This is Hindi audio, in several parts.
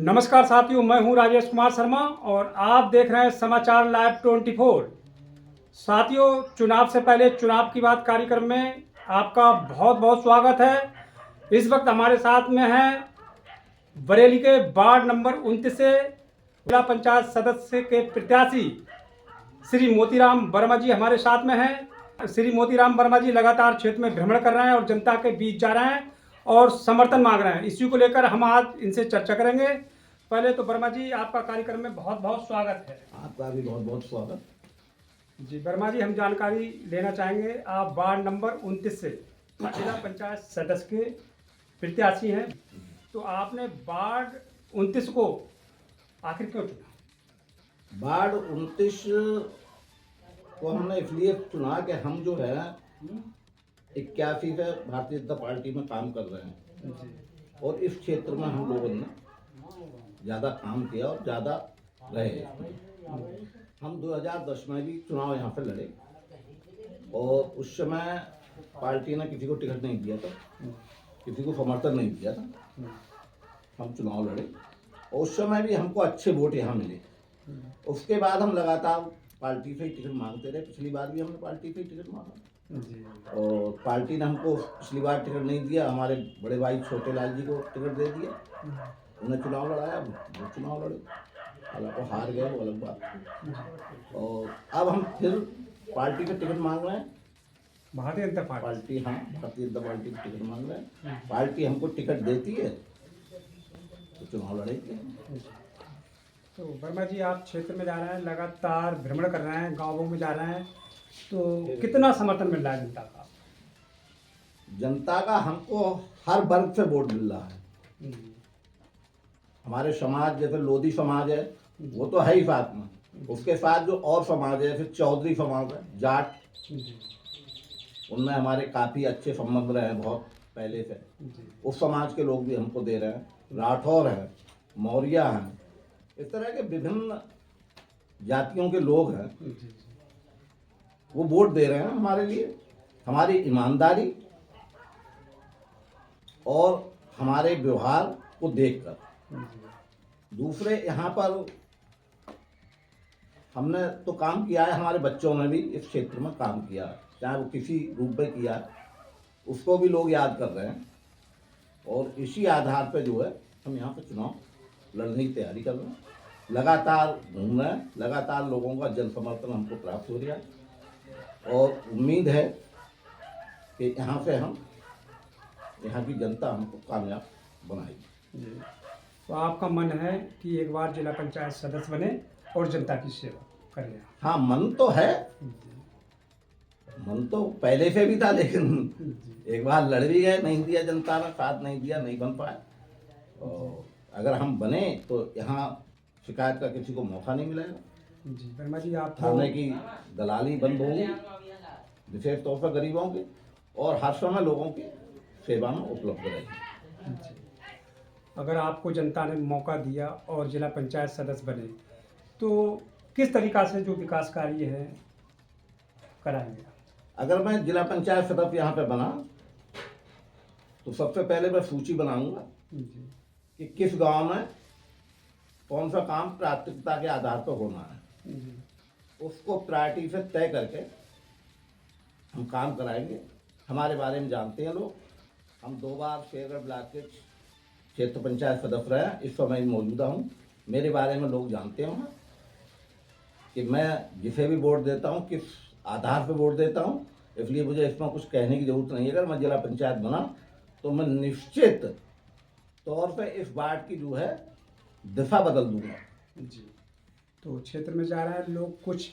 नमस्कार साथियों, मैं हूं राजेश कुमार शर्मा और आप देख रहे हैं समाचार लाइव 24। साथियों, चुनाव से पहले चुनाव की बात कार्यक्रम में आपका बहुत बहुत स्वागत है। इस वक्त हमारे साथ में हैं बरेली के वार्ड नंबर 29 से जिला पंचायत सदस्य के प्रत्याशी श्री मोतीराम वर्मा जी हमारे साथ में हैं। श्री मोतीराम वर्मा जी लगातार क्षेत्र में भ्रमण कर रहे हैं और जनता के बीच जा रहे हैं और समर्थन मांग रहे हैं। इसी को लेकर हम आज इनसे चर्चा करेंगे। पहले तो वर्मा जी, आपका कार्यक्रम में बहुत बहुत स्वागत है। आपका भी बहुत बहुत स्वागत जी वर्मा जी, हम जानकारी लेना चाहेंगे, आप वार्ड नंबर 29 से जिला पंचायत सदस्य के प्रत्याशी हैं, तो आपने वार्ड 29 को आखिर क्यों चुना? वार्ड 29 को हमने इसलिए चुना कि हम जो है 81 से भारतीय जनता पार्टी में काम कर रहे हैं और इस क्षेत्र में हम लोगों ने ज़्यादा काम किया और ज़्यादा रहे। हम 2010 में भी चुनाव यहाँ पे लड़े और उस समय पार्टी ने किसी को टिकट नहीं दिया था, किसी को समर्थन नहीं दिया था। हम चुनाव लड़े और उस समय भी हमको अच्छे वोट यहाँ मिले। उसके बाद हम लगातार पार्टी से ही टिकट मांगते रहे। पिछली बार भी हमने पार्टी से ही टिकट मांगा और पार्टी ने हमको पिछली बार टिकट नहीं दिया। हमारे बड़े भाई छोटे लाल जी को टिकट दे दिया, उन्हें चुनाव लड़ाया, वो चुनाव लड़े, हालांकि हार गए, वो अलग बात। और अब हम फिर पार्टी का टिकट मांग रहे हैं। भारतीय जनता पार्टी, हाँ, भारतीय जनता पार्टी का टिकट मांग रहे हैं। पार्टी हमको टिकट देती है तो चुनाव लड़ेंगे। तो वर्मा जी, आप क्षेत्र में जा रहे हैं, लगातार भ्रमण कर रहे हैं, गांवों में जा रहे हैं, तो कितना समर्थन मिल रहा है जनता का? जनता का हमको हर वर्ग से वोट मिल रहा है। हमारे समाज, जैसे लोधी समाज है, वो तो है ही साथ में। उसके साथ जो और समाज है, फिर चौधरी समाज है, जाट, उनमें हमारे काफ़ी अच्छे संबंध रहे हैं बहुत पहले से। उस समाज के लोग भी हमको दे रहे हैं। राठौर हैं, मौर्य हैं, इस तरह के विभिन्न जातियों के लोग हैं, वो वोट दे रहे हैं हमारे लिए। हमारी ईमानदारी और हमारे व्यवहार को देखकर। दूसरे यहाँ पर हमने तो काम किया है, हमारे बच्चों ने भी इस क्षेत्र में काम किया है, चाहे वो किसी रूप में किया है, उसको भी लोग याद कर रहे हैं। और इसी आधार पर जो है हम यहाँ पर चुनाव लड़ने की तैयारी कर रहे हैं। लगातार घूम रहे हैं, लगातार लोगों का जन समर्थन हमको प्राप्त हो रहा है और उम्मीद है कि यहाँ से हम, यहाँ की जनता हमको कामयाब बनाएगी। तो आपका मन है कि एक बार जिला पंचायत सदस्य बने और जनता की सेवा करें? हाँ, मन तो है, मन तो पहले से भी था, लेकिन एक बार लड़ भी गए, नहीं दिया जनता ने, साथ नहीं दिया, नहीं बन पाए। और अगर हम बने तो यहाँ शिकायत का किसी को मौका नहीं मिलेगा। जी वर्मा जी, आप थाने की दलाली बंद होगी, विशेष तौर पर गरीबों के, और हर समय लोगों की सेवा में उपलब्ध रहेगी। अगर आपको जनता ने मौका दिया और जिला पंचायत सदस्य बने, तो किस तरीक़ा से जो विकास कार्य है कराएंगे? अगर मैं जिला पंचायत सदस्य यहाँ पे बना तो सबसे पहले मैं सूची बनाऊंगा कि किस गांव में कौन सा काम प्राथमिकता के आधार पर होना है, उसको प्रायोरिटी से तय करके हम काम कराएंगे। हमारे बारे में जानते हैं लोग, हम 2 बार शेरगढ़ ब्लॉक के क्षेत्र पंचायत सदस्य रहे हैं, इस समय मौजूदा हूँ। मेरे बारे में लोग जानते हैं कि मैं जिसे भी वोट देता हूँ किस आधार पर वोट देता हूँ, इसलिए मुझे इसमें कुछ कहने की ज़रूरत नहीं है। अगर मैं जिला पंचायत बना तो मैं निश्चित तौर पे इस वार्ड की जो है दिशा बदल दूंगा। जी, तो क्षेत्र में जा रहे हैं लोग, कुछ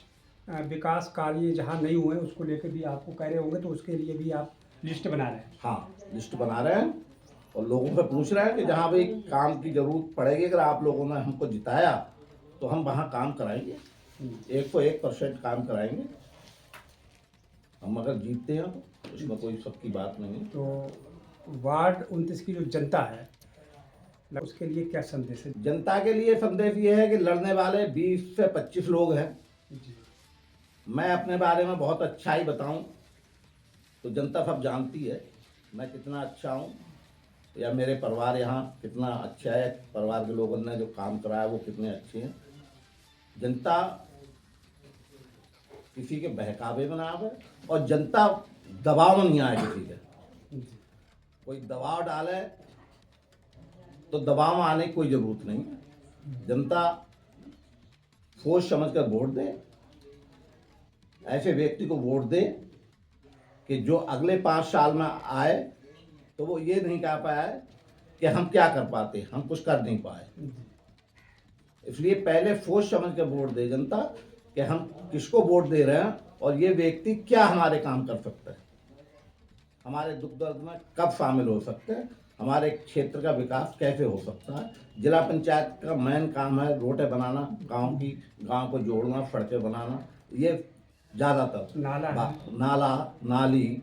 विकास कार्य जहाँ नहीं हुए उसको लेकर भी आपको कह रहे होंगे, तो उसके लिए भी आप लिस्ट बना रहे हैं? हाँ, लिस्ट बना रहे हैं और लोगों से पूछ रहे हैं कि जहाँ भी काम की ज़रूरत पड़ेगी, अगर आप लोगों ने हमको जिताया तो हम वहाँ काम कराएंगे, 101% काम कराएंगे। हम अगर जीतते हैं तो उसमें कोई सबकी बात नहीं है। तो वार्ड 29 की जो जनता है, उसके लिए क्या संदेश है? जनता के लिए संदेश ये है कि लड़ने वाले 20 से 25 लोग हैं। मैं अपने बारे में बहुत अच्छा ही बताऊं तो जनता सब जानती है मैं कितना अच्छा हूं। या मेरे परिवार यहाँ कितना अच्छा है, परिवार के लोगों ने जो काम करा है वो कितने अच्छे हैं। जनता किसी के बहकावे में ना आवे और जनता दबाव में नहीं आए किसी के। कोई दबाव डाले तो दबाव में आने की कोई जरूरत नहीं है। जनता सोच समझ कर वोट दे, ऐसे व्यक्ति को वोट दे कि जो अगले 5 साल में आए तो वो ये नहीं कह पाया कि हम क्या कर पाते, हम कुछ कर नहीं पाए। इसलिए पहले सोच समझ कर वोट दे जनता कि हम किसको वोट दे रहे हैं और ये व्यक्ति क्या हमारे काम कर सकता है, हमारे दुख दर्द में कब शामिल हो सकते हैं, हमारे क्षेत्र का विकास कैसे हो सकता है। जिला पंचायत का मेन काम है रोडें बनाना, गांव को जोड़ना, सड़कें बनाना, ये ज़्यादातर नाला नाली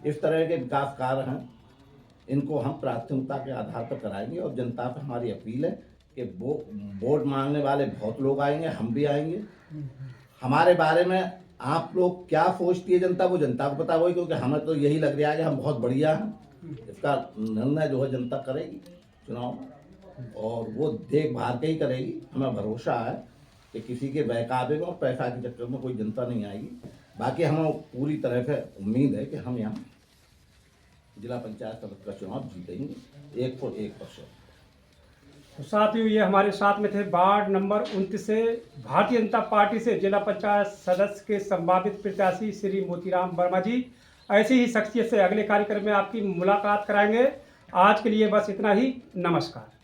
इस तरह के विकास कार्य हैं। इनको हम प्राथमिकता के आधार पर कराएंगे और जनता से हमारी अपील है कि वो वोट मांगने वाले बहुत लोग आएंगे, हम भी आएंगे। हमारे बारे में आप लोग क्या सोचती है जनता, वो जनता को पता होगी, क्योंकि हमें तो यही लग रहा है कि हम बहुत बढ़िया हैं। इसका निर्णय जो है जनता करेगी चुनाव में, और वो देखभाल के ही करेगी। हमें भरोसा है कि किसी के बहकावे में और पैसा के चक्कर में कोई जनता नहीं आएगी। बाकी हमें पूरी तरह से उम्मीद है कि हम यहाँ जिला पंचायत सदस्य का चुनाव जीतेंगे 101%। तो साथियों, ये हमारे साथ में थे वार्ड नंबर 29 से भारतीय जनता पार्टी से जिला पंचायत सदस्य के संभावित प्रत्याशी श्री मोतीराम वर्मा जी। ऐसी ही शख्सियत से अगले कार्यक्रम में आपकी मुलाकात कराएंगे। आज के लिए बस इतना ही। नमस्कार।